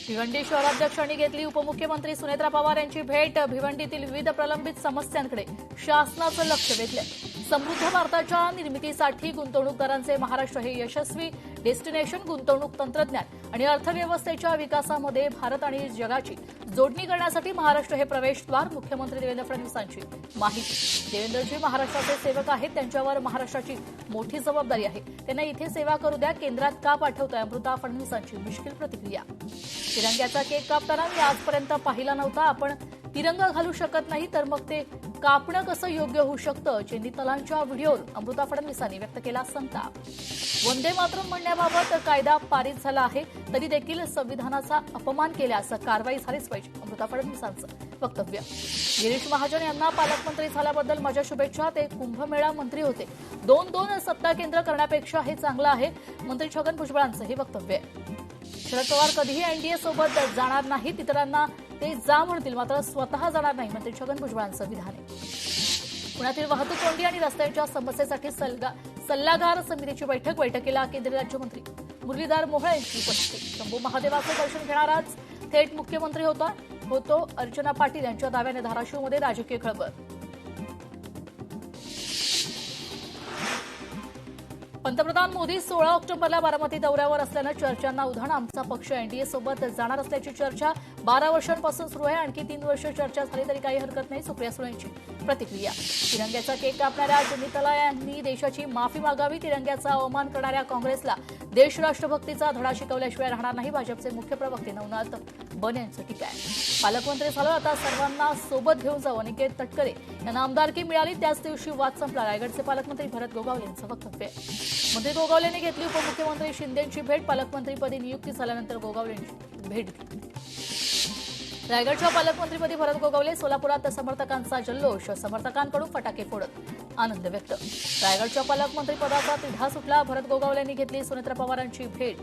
भिवंडी शहराध्यक्षांनी घेतली उपमुख्यमंत्री सुनेत्रा पवार यांची भेट। भिवंडीतील विविध प्रलंबित समस्यांकडे शासनाचं लक्ष वेधलं। समृद्ध भारताच्या निर्मितीसाठी गुंतवणूकदारांचे महाराष्ट्र हे यशस्वी डेस्टिनेशन, गुंतवणूक, तंत्रज्ञान आणि अर्थव्यवस्थेच्या विकासामध्ये भारत आणि जगाची जोडणी करण्यासाठी महाराष्ट्र हे प्रवेशद्वार। मुख्यमंत्री देवेंद्र फडणवीसांची माहिती। देवेंद्रजी महाराष्ट्राचे सेवक आहेत, त्यांच्यावर महाराष्ट्राची मोठी जबाबदारी आहे। त्यांना इथे सेवा करू द्या, केंद्रात का पाठवताय? अमृता फडणवीसांची मिश्किल प्रतिक्रिया। तिरंग्याचा केक कापताना मी आजपर्यंत पाहिला नव्हता। आपण तिरंगा घालू शकत नाही तर मग ते कापणं कसं योग्य होऊ शकतं? चेन्नी तलांच्या व्हिडिओवर अमृता फडणवीसांनी व्यक्त केला संताप। वंदे मातरम म्हणण्याबाबत कायदा पारित झाला आहे तरी देखील संविधानाचा अपमान केल्यास कारवाई झालीच पाहिजे, अमृता फडणवीसांचं वक्तव्य। गिरीश महाजन यांना पालकमंत्री झाल्याबद्दल माझ्या शुभेच्छा। ते कुंभमेळा मंत्री होते। दोन सत्ता केंद्र करण्यापेक्षा हे चांगलं आहे, मंत्री छगन भुजबळांचं हे वक्तव्य। शरद पवार कधीही एनडीए सोबत जाणार नाहीत, इतरांना ते जा म्हणतील मात्र स्वतः जाणार नाही, मंत्री छगन भुजबळांचं विधान आहे। पुण्यातील वाहतूक कोंडी आणि रस्त्यांच्या समस्येसाठी सल्लागार समितीची बैठकीला केंद्रीय राज्यमंत्री मुरलीधर मोहोळ यांची उपस्थिती। शंभू महादेवाचं दर्शन घेणाराच थेट मुख्यमंत्री होतो अर्चना पाटील यांच्या दाव्याने धाराशिवमध्ये राजकीय खळबळ। पंतप्रधान मोदी 16 ऑक्टोबरला बारामती दौऱ्यावर असल्यानं चर्चांना उधाण। आमचा पक्ष एनडीए सोबत जाणार असल्याची चर्चा 12 वर्षांपासून सुरू आहे। आणखी 3 वर्ष चर्चा झाली तरी काही हरकत नाही, सुप्रिया सुळेंची प्रतिक्रिया। तिरंग्याचा केक कापणाऱ्या चेन्नी तला यांनी देशाची माफी मागावी। तिरंग्याचा अवमान करणाऱ्या काँग्रेसला देश राष्ट्रभक्तीचा धडा शिकवल्याशिवाय राहणार नाही, भाजपचे मुख्य प्रवक्ते नवनाथ बन यांचं टीका आहे। पालकमंत्री झालो आता सर्वांना सोबत घेऊन जाऊ, अनिकेत तटकरे यांना आमदारकी मिळाली त्याच दिवशी वाद संपला, रायगडचे पालकमंत्री भरत गोगावले यांचं वक्तव्य। मंत्री गोगावलेने घेतली उपमुख्यमंत्री शिंदेंची भेट। पालकमंत्रीपदी नियुक्ती झाल्यानंतर गोगावलेंची भेट घेतली। रायगडच्या पालकमंत्रीपदी भरत गोगावले। सोलापुरात समर्थकांचा जल्लोष, समर्थकांकडून फटाके फोडत आनंद व्यक्त। रायगडच्या पालकमंत्रीपदाचा तिढा सुटला, भरत गोगावलेंनी घेतली सुनेत्रा पवारांची भेट।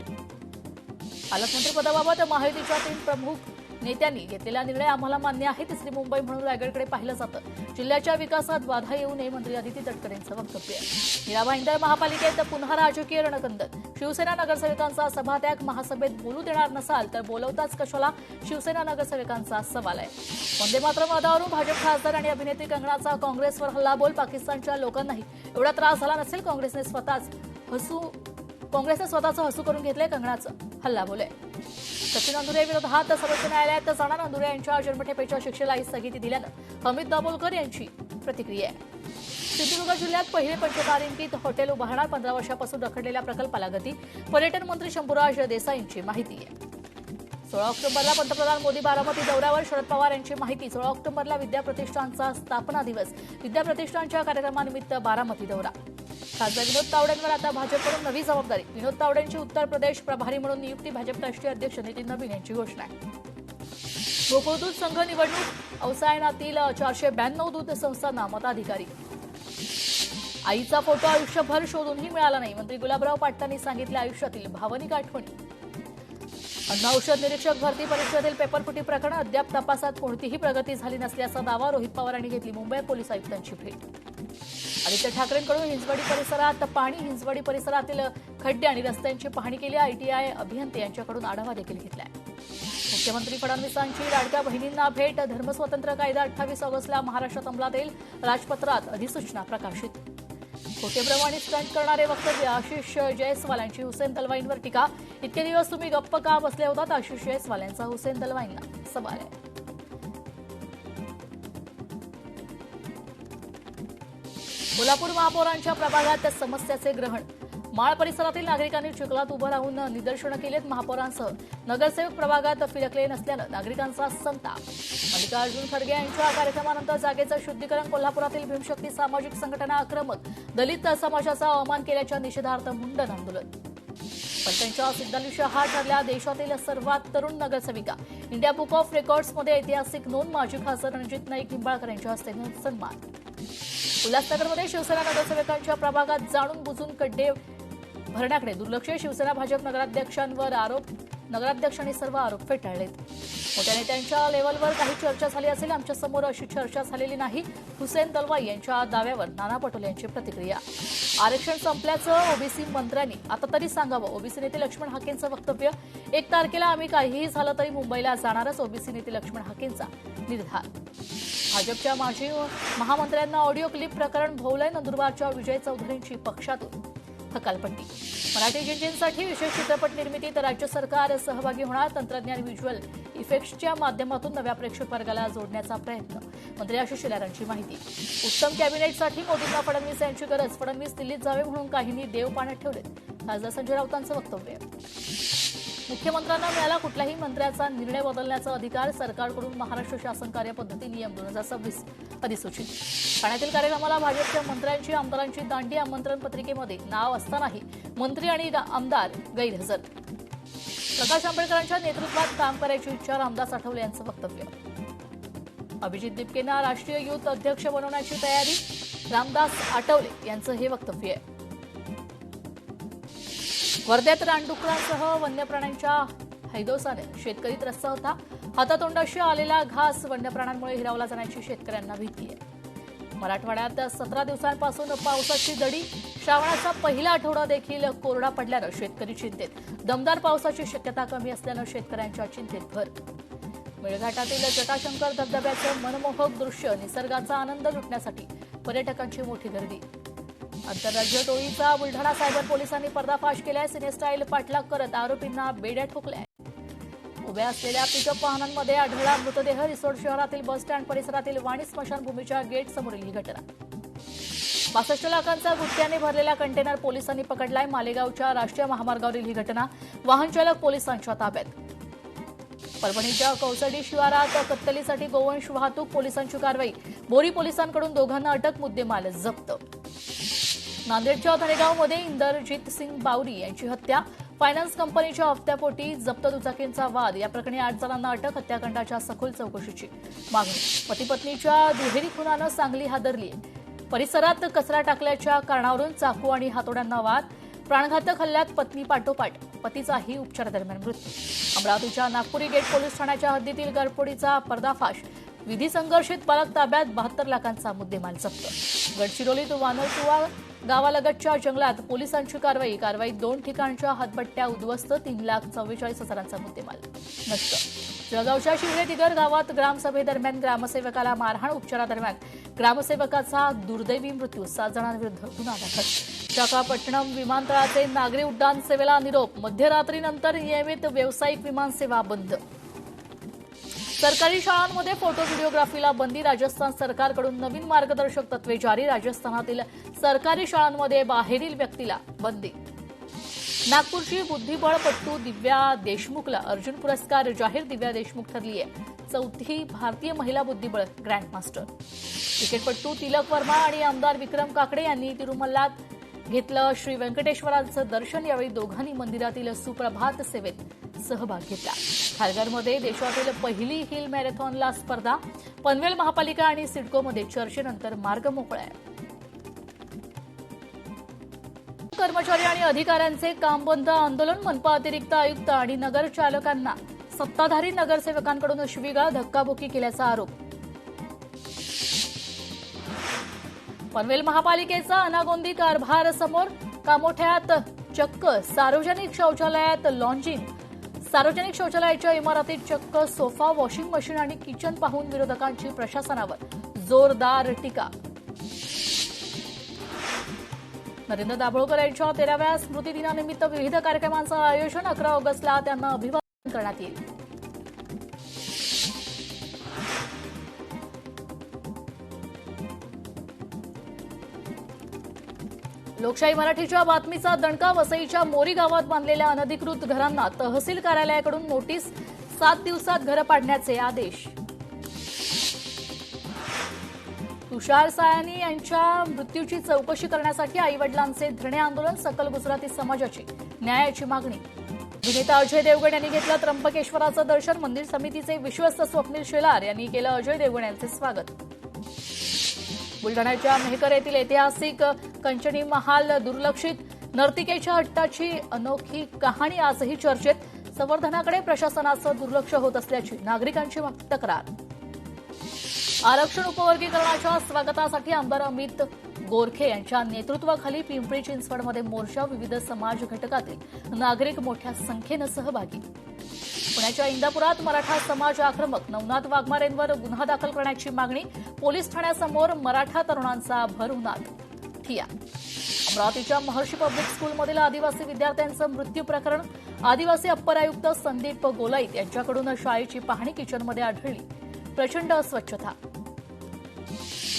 पालकमंत्रीपदाबाबत महायुतीच्या 3 प्रमुख नेत्यांनी घेतलेला निर्णय आम्हाला मान्य आहे। तिसरी मुंबई म्हणून रायगडकडे पाहिलं जातं, जिल्ह्याच्या विकासात बाधा येऊ नये, मंत्री अदिती तटकरेंचं वक्तव्य। मीरा भाईंदर महापालिकेत पुन्हा राजकीय रणकंदन। शिवसेना नगरसेवकांचा सभात्याग, महासभेत बोलू देणार नसाल तर बोलवताच कशाला, शिवसेना नगरसेवकांचा सवाल आहे। वंदे मातरम वादावरून भाजप खासदार आणि अभिनेत्री कंगनाचा काँग्रेसवर हल्लाबोल। पाकिस्तानच्या लोकांनाही एवढा त्रास झाला नसेल, काँग्रेसने स्वतःचं हसू करून घेतलंय, कंगनाचं हल्लाबोल आहे। सचिन अंदुरे विरोधात सर्वोच्च न्यायालयात जाणार, अंदुरे यांच्या जन्मठेपेच्या शिक्षेलाही स्थगिती दिल्यानं अमित दाभोलकर यांची प्रतिक्रिया आहे। सिंधुदुर्ग जिल्ह्यात पहिले पंचतारांकित हॉटेल उभारणार, 15 वर्षापासून रखडलेल्या प्रकल्पाला गती। पर्यटन मंत्री शंभूराज देसाईंची माहिती आहे। 16 ऑक्टोबरला पंतप्रधान मोदी बारामती दौऱ्यावर, शरद पवार यांची माहिती। 16 ऑक्टोबरला विद्याप्रतिष्ठानचा स्थापना दिवस, विद्याप्रतिष्ठानच्या कार्यक्रमानिमित्त बारामती दौरा। खासदार विनोद तावडेंवर आता भाजपकडून नवी जबाबदारी। विनोद तावडेंची उत्तर प्रदेश प्रभारी म्हणून नियुक्ती, भाजप राष्ट्रीय अध्यक्ष नितीन नवीन यांची घोषणा आहे। गोकुळ संघ निवडणूक, अवसायनातील 492 दूध संस्थांना मताधिकारी। आईचा फोटो आयुष्यभर शोधूनही मिळाला नाही, मंत्री गुलाबराव पाटलांनी सांगितले आयुष्यातील भावनिक आठवणी। अन्न औषध निरीक्षक भरती परीक्षेतील पेपरफुटी प्रकरण, अद्याप तपासात कोणतीही प्रगती झाली नसल्याचा दावा। रोहित पवारांनी घेतली मुंबई पोलीस आयुक्तांची भेट। आदित्य ठाकरेंकडून हिंजवडी परिसरात पाणी, हिंजवडी परिसरातील खड्डे आणि रस्त्यांची पाहणी केली। आयटीआय अभियंते यांच्याकडून आढावा देखील घेतलाय। मुख्यमंत्री फडणवीसांची लाडक्या बहिणींना भेट। धर्मस्वातंत्र्य कायदा 28 ऑगस्टला महाराष्ट्रात अंमलात येईल, राजपत्रात अधिसूचना प्रकाशित। खोटेभ्रम आणि स्टंट करणारे वक्तव्य, आशिष जयस्वाल यांची हुसेन दलवाईंवर टीका। इतके दिवस तुम्ही गप्प का बसले होतात, आशिष जयस्वाल यांचा हुसेन दलवाईंना सवाल आहे। कोल्हापूर महापौरांच्या प्रभागात समस्याचे ग्रहण। माळ परिसरातील नागरिकांनी चिखलात उभं राहून निदर्शनं केलीत। महापौरांसह नगरसेवक प्रभागात फिरकले नसल्यानं नागरिकांचा संताप। मल्लिकार्जुन खरगे यांच्या कार्यक्रमानंतर जागेचं शुद्धीकरण। कोल्हापुरातील भीमशक्ती सामाजिक संघटना आक्रमक, दलित समाजाचा अवमान केल्याच्या निषेधार्थ मुंडन आंदोलन। फलटणच्या सिद्धाली शहा ठरल्या देशातील सर्वात तरुण नगरसेविका। इंडिया बुक ऑफ रेकॉर्ड्समध्ये ऐतिहासिक नोंद। माजी खासदार रणजित नाईक निंबाळकर यांच्या हस्ते सन्मान। उल्हासनगरमध्ये शिवसेना नगरसेवकांच्या प्रभागात जाणून बुजून खड्डे भरण्याकडे दुर्लक्ष। शिवसेना भाजप नगराध्यक्षांवर आरोप, नगराध्यक्षांनी सर्व आरोप फेटाळलेत. मोठ्या नेत्यांच्या लेव्हलवर काही चर्चा झाली असेल, आमच्या समोर अशी चर्चा झालेली नाही. हुसेन दलवाई यांच्या दाव्यावर नाना पटोले यांची प्रतिक्रिया. आरक्षण संपल्याचं ओबीसी मंत्र्यांनी आता तरी सांगावं. ओबीसी नेते लक्ष्मण हाकेंचं वक्तव्य. 1 तारखेला आम्ही काहीही झालं तरी मुंबईला जाणारच, ओबीसी नेते लक्ष्मण हाकेंचा निर्धार. भाजपच्या माजी महामंत्र्यांना ऑडिओ क्लिप प्रकरण भोवलंय. नंदुरबारच्या विजय चौधरींची पक्षातून हकालपट्टी. मराठी जिंजींसाठी विशेष चित्रपट निर्मितीत राज्य सरकार सहभागी होणार. तंत्रज्ञान व्हिज्युअल इफेक्ट्सच्या माध्यमातून नव्या प्रेक्षक वर्गाला जोडण्याचा प्रयत्न. मंत्री आशिष शेलार यांची माहिती. उत्तम कॅबिनेटसाठी मोदींना फडणवीस यांची गरज. फडणवीस दिल्लीत जावे म्हणून काहींनी देव पाण्यात ठेवले. खासदार संजय राऊतांचं वक्तव्य. मुख्यमंत्र्यांना मिळाला कुठल्याही मंत्र्याचा निर्णय बदलण्याचा अधिकार. सरकारकडून महाराष्ट्र शासन कार्यपद्धती नियम 2026 अधिसूचित. ठाण्यातील कार्यक्रमाला भाजपच्या मंत्र्यांची आमदारांची दांडी. आमंत्रण पत्रिकेमध्ये नाव असतानाही मंत्री आणि आमदार गैरहजर. प्रकाश आंबेडकरांच्या नेतृत्वात काम करायची इच्छा. रामदास आठवले यांचं वक्तव्य. अभिजित दिपकेंना राष्ट्रीय युथ अध्यक्ष बनवण्याची तयारी. रामदास आठवले यांचं हे वक्तव्य आहे. वर्ध्यात रानडुकरांसह वन्य प्राण्यांच्या हैदोसाने शेतकरी त्रस्त होता. हातातोंडाशी आलेला घास वन्य प्राण्यांमुळे हिरावला जाण्याची शेतकऱ्यांना भीती आहे. मराठवाड्यात 17 दिवसांपासून पावसाची दडी. श्रावणाचा पहिला आठवडा देखील कोरडा पडल्यानं शेतकरी चिंतेत. दमदार पावसाची शक्यता कमी असल्यानं शेतकऱ्यांच्या चिंतेत भर. मेळघाटातील जटाशंकर धबधब्याचं मनमोहक दृश्य. निसर्गाचा आनंद लुटण्यासाठी पर्यटकांची मोठी गर्दी. आंतरराज्य टोळीचा बुलढाणा सायबर पोलिसांनी पर्दाफाश केलाय. सिनेस्टाईल पाठलाग करत आरोपींना बेड्या ठोकल्या. उभ्या असलेल्या पिकअप वाहनांमध्ये आढळला मृतदेह. रिसोड शहरातील बसस्टँड परिसरातील वाणी स्मशानभूमीच्या गेट समोरील ही घटना. 65 लाखांचा गुटख्याने भरलेला कंटेनर पोलिसांनी पकडलाय. मालेगावच्या राष्ट्रीय महामार्गावरील ही घटना. वाहनचालक पोलिसांच्या ताब्यात. परभणीच्या कौसडी शिवारात कत्तलीसाठी गोवंश वाहतूक. पोलिसांची कारवाई. बोरी पोलिसांकडून दोघांना अटक. मुद्देमाल जप्त. नांदेडच्या धनेगावमध्ये इंदरजीत सिंग बावरी यांची हत्या. फायनान्स कंपनीच्या हप्त्यापोटी जप्त दुचाकींचा वाद. या प्रकरणी 8 जणांना अटक. हत्याकांडाच्या सखोल चौकशीची मागणी. पती पत्नीच्या दुहेरी खुनानं सांगली हादरली. परिसरात कचरा टाकल्याच्या कारणावरून चाकू आणि हातोड्यांना वाद. प्राणघातक हल्ल्यात पत्नी पाठोपाठ पतीचाही उपचारादरम्यान मृत्यू. अमरावतीच्या नागपुरी गेट पोलीस ठाण्याच्या हद्दीतील गडपोडीचा पर्दाफाश. विधी संघर्षित बालक ताब्यात. 72 लाखांचा मुद्देमाल जप्त. गडचिरोलीत वानरकुवा गावालगतच्या जंगलात पोलिसांची कारवाई. कारवाईत 2 ठिकाणच्या हातभट्ट्या उद्ध्वस्त. 3,44,000चा मुद्देमाल नष्ट. जळगावच्या शिवरे दिगर गावात ग्रामसभेदरम्यान ग्रामसेवकाला मारहाण. उपचारादरम्यान ग्रामसेवकाचा दुर्दैवी मृत्यू. 7 जणांविरुद्ध गुन्हा दाखल. विशाखापट्टणम विमानतळाचे नागरी उड्डाण सेवेला निरोप. मध्यरात्रीनंतर नियमित व्यावसायिक विमानसेवा बंद. सरकारी शाळांमध्ये फोटो व्हिडिओग्राफीला बंदी. राजस्थान सरकारकडून नवीन मार्गदर्शक तत्वे जारी. राजस्थानातील सरकारी शाळांमध्ये बाहेरील व्यक्तीला बंदी. नागपूरची बुद्धिबळपट्टू दिव्या देशमुखला अर्जुन पुरस्कार जाहीर. दिव्या देशमुख ठरली आहे 4थी भारतीय महिला बुद्धिबळ ग्रँडमास्टर. क्रिकेटपट्टू तिलक वर्मा आणि आमदार विक्रम काकडे यांनी तिरुमल्लात घेतलं श्री व्यंकटेश्वराचं दर्शन. यावेळी दोघांनी मंदिरातील सुप्रभात सेवेत सहभाग घेतला. खारघरमध्ये देशातील पहिली हिल मॅरेथॉनला स्पर्धा. पनवेल महापालिका आणि सिडकोमध्ये चर्चेनंतर मार्ग मोकळा आहे. कर्मचारी आणि अधिकाऱ्यांचे काम बंद आंदोलन. मनपा अतिरिक्त आयुक्त आणि नगरचालकांना सत्ताधारी नगरसेवकांकडून शिवीगाळ. धक्काबुक्की केल्याचा आरोप. पनवेल महापालिकेचा अनागोंदी कारभार समोर. कामोठ्यात चक्क सार्वजनिक शौचालयात लॉन्जिंग. सार्वजनिक शौचालयाच्या इमारतीत चक्क सोफा, वॉशिंग मशीन आणि किचन पाहून विरोधकांची प्रशासनावर जोरदार टीका. नरेंद्र दाभोळकर यांच्या 13व्या स्मृतिदिनानिमित्त विविध कार्यक्रमांचं आयोजन. 11 ऑगस्टला त्यांना अभिवादन करण्यात येईल. लोकशाही मराठीच्या बातमीचा दणका. वसईच्या मोरी गावात बांधलेल्या अनधिकृत घरांना तहसील कार्यालयाकडून नोटीस. 7 दिवसात घरं पाडण्याचे आदेश. तुषार सायानी यांच्या मृत्यूची चौकशी करण्यासाठी आईवडिलांचे धरणे आंदोलन. सकल गुजराती समाजाची न्यायाची मागणी. अभिनेता अजय देवगण यांनी घेतलं त्र्यंबकेश्वराचं दर्शन. मंदिर समितीचे विश्वस्त स्वप्नील शेलार यांनी केलं अजय देवगण यांचे स्वागत. बुलढाण्याच्या मेहकर येथील ऐतिहासिक कंचनी महाल दुर्लक्षित. नर्तिकेच्या हट्टाची अनोखी कहाणी आजही चर्चेत. संवर्धनाकडे प्रशासनाचं दुर्लक्ष होत असल्याची नागरिकांची तक्रार। आरक्षण उपवर्गीकरणाच्या स्वागतासाठी आमदार अमित गोरखे यांच्या नेतृत्वाखाली पिंपरी चिंचवडमध्ये मोर्चा, विविध समाज घटकातील नागरिक मोठ्या संख्येनं सहभागी। पुण्याच्या इंदापुरात मराठा समाज आक्रमक, नवनाथ वाघमारेंवर गुन्हा दाखल करण्याची मागणी, पोलीस ठाण्यासमोर मराठा तरुणांचा भर उन्हात ठिय्या। अमरावतीच्या महर्षी पब्लिक स्कूलमधील आदिवासी विद्यार्थ्यांचं मृत्यू प्रकरण, आदिवासी अप्पर आयुक्त संदीप गोलाईत यांच्याकडून शाळेची पाहणी, किचनमध्ये आढळली प्रचंड अस्वच्छता।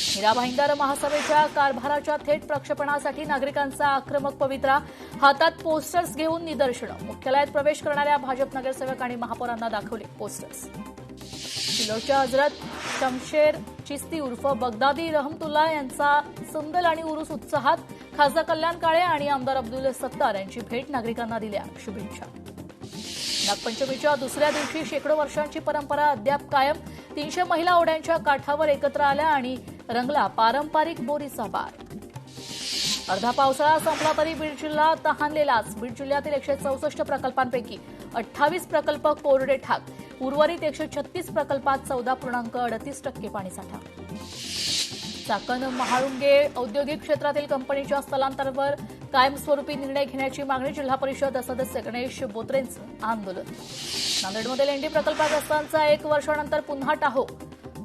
मीरा भाईंदर महासभेच्या कारभाराच्या थेट प्रक्षेपणासाठी नागरिकांचा आक्रमक पवित्रा, हातात पोस्टर्स घेऊन निदर्शनं, मुख्यालयात प्रवेश करणाऱ्या भाजप नगरसेवक आणि महापौरांना दाखवले पोस्टर्स। सिल्लोडच्या हजरत शमशेर चिस्ती उर्फ बगदादी रहमतुल्ला यांचा सुंदल आणि उरूस उत्साहात, खासदार कल्याण काळे आणि आमदार अब्दुल सत्तार यांची भेट, नागरिकांना दिल्या शुभेच्छा। नागपंचमीच्या दुसऱ्या दिवशी शेकडो वर्षांची परंपरा अद्याप कायम, 300 महिला ओढ्यांच्या काठावर एकत्र आल्या आणि रंगला पारंपरिक बोरीचा बार। अर्धा पावसाळा संपला तरी बीड जिल्हा तहानलेलाच। बीड जिल्ह्यातील 164 प्रकल्पांपैकी 28 प्रकल्प कोरडे ठाक, उर्वरित 136 प्रकल्पात 14.38% पाणीसाठा। चाकण महाळुंगे औद्योगिक क्षेत्रातील कंपनीच्या स्थलांतरावर कायमस्वरूपी निर्णय घेण्याची मागणी, जिल्हा परिषद सदस्य गणेश बोत्रेंचं आंदोलन। नांदेडमध्ये लेंडी प्रकल्पग्रस्तांचा 1 वर्षानंतर पुन्हा टाहो,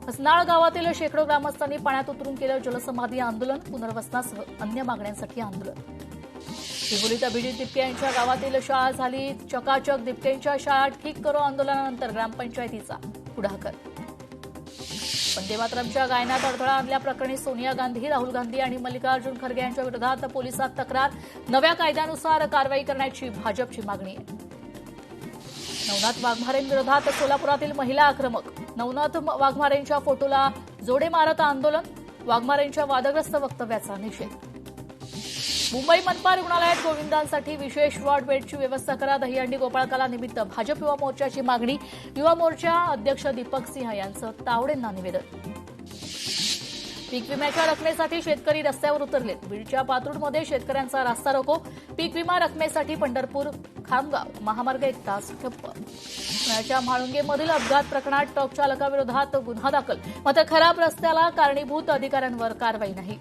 हसनाळ गावातील शेकडो ग्रामस्थांनी पाण्यात उतरून केलं जलसमाधी आंदोलन, पुनर्वसनासह अन्य मागण्यांसाठी आंदोलन। हिंगोलीत अभिजित दिपके यांच्या गावातील शाळा झाली चकाचक, दिपकेंच्या शाळा ठीक करो आंदोलनानंतर ग्रामपंचायतीचा पुढाकार। वंदे मातरमच्या गायनात अडथळा आणल्याप्रकरणी सोनिया गांधी, राहुल गांधी आणि मल्लिकार्जुन खरगे यांच्या विरोधात पोलिसात तक्रार, नव्या कायद्यानुसार कारवाई करण्याची भाजपची मागणी आहे। नवनाथ वाघमारेंविरोधात सोलापुरातील महिला आक्रमक, नवनाथ वाघमारेंच्या फोटोला जोडे मारत आंदोलन, वाघमारेंच्या वादग्रस्त वक्तव्याचा निषेध। मुंबई मनपा रुग्णालयात गोविंदांसाठी विशेष वॉर्ड बेडची व्यवस्था करा, दहीहंडी गोपाळकाला निमित्त भाजप युवा मोर्चाची मागणी, युवा मोर्चा अध्यक्ष दीपक सिंह यांचं तावडेंना निवेदन। पीक विम्याच्या रकमेसाठी शेतकरी रस्त्यावर उतरले, बीडच्या पात्रूडमध्ये शेतकऱ्यांचा रास्ता रोको, पीक विमा रकमेसाठी पंढरपूर खामगाव महामार्ग 1 तास ठप्प। पुण्याच्या म्हाळुंगेमधील अपघात प्रकरणात ट्रक चालकाविरोधात गुन्हा दाखल, मात्र खराब रस्त्याला कारणीभूत अधिकाऱ्यांवर कारवाई नाही।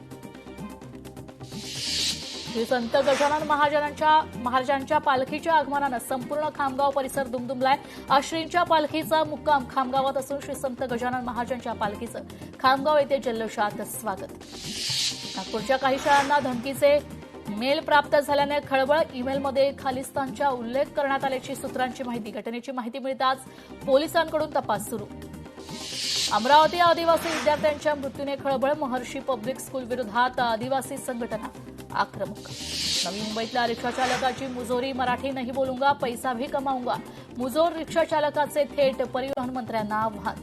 श्री संत गजानन महाराजांच्या पालखीच्या आगमनानं संपूर्ण खामगाव परिसर दुमदुमलाय। आश्रींच्या पालखीचा मुक्काम खामगावात असून श्री संत गजानन महाराजांच्या पालखीचं खामगाव येथे जल्लोषात स्वागत। नागपूरच्या काही शाळांना धमकीचे मेल प्राप्त झाल्याने खळबळ, ईमेलमध्ये खालिस्तानचा उल्लेख करण्यात आल्याची सूत्रांची माहिती। घटनेची माहिती मिळताच पोलिसांकडून तपास सुरू। अमरावती आदिवासी विद्यार्थ्यांच्या मृत्यूने खळबळ, महर्षी पब्लिक स्कूल विरोधात आदिवासी संघटना आक्रमक। नवी मुंबईतल्या रिक्षा चालकाची मुजोरी, मराठी नहीं बोलूंगा पैसा भी कमाऊंगा, मुजोर रिक्षा चालकाचे थेट परिवहन मंत्र्यांना आव्हान।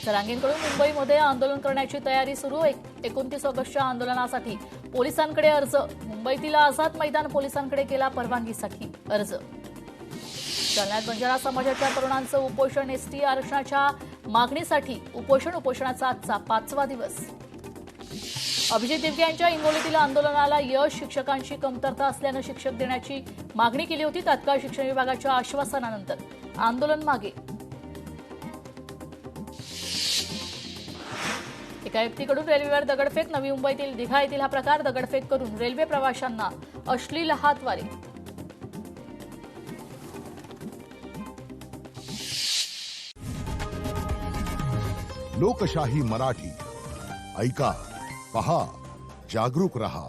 जरांगेंकडून मुंबईमध्ये आंदोलन करण्याची तयारी सुरू, 29 ऑगस्टच्या आंदोलनासाठी पोलिसांकडे अर्ज, मुंबईतील आझाद मैदान पोलिसांकडे केला परवानगीसाठी अर्ज। जालन्यात बंजारा समाजाच्या तरुणांचं उपोषण, एसटी आरक्षणाच्या मागणीसाठी उपोषणाचा आजचा 5वा दिवस। अभिजित दिपके यांच्या हिंगोलीतील आंदोलनाला यश, शिक्षकांची कमतरता असल्यानं शिक्षक देण्याची मागणी केली होती, तात्काळ शिक्षण विभागाच्या आश्वासनानंतर आंदोलन मागे। एका व्यक्तीकडून रेल्वेवर दगडफेक, नवी मुंबईतील दिघा येथील हा प्रकार, दगडफेक करून रेल्वे प्रवाशांना अश्लील हातवारे। लोकशाही मराठी ऐका, पहा, जागरूक रहा।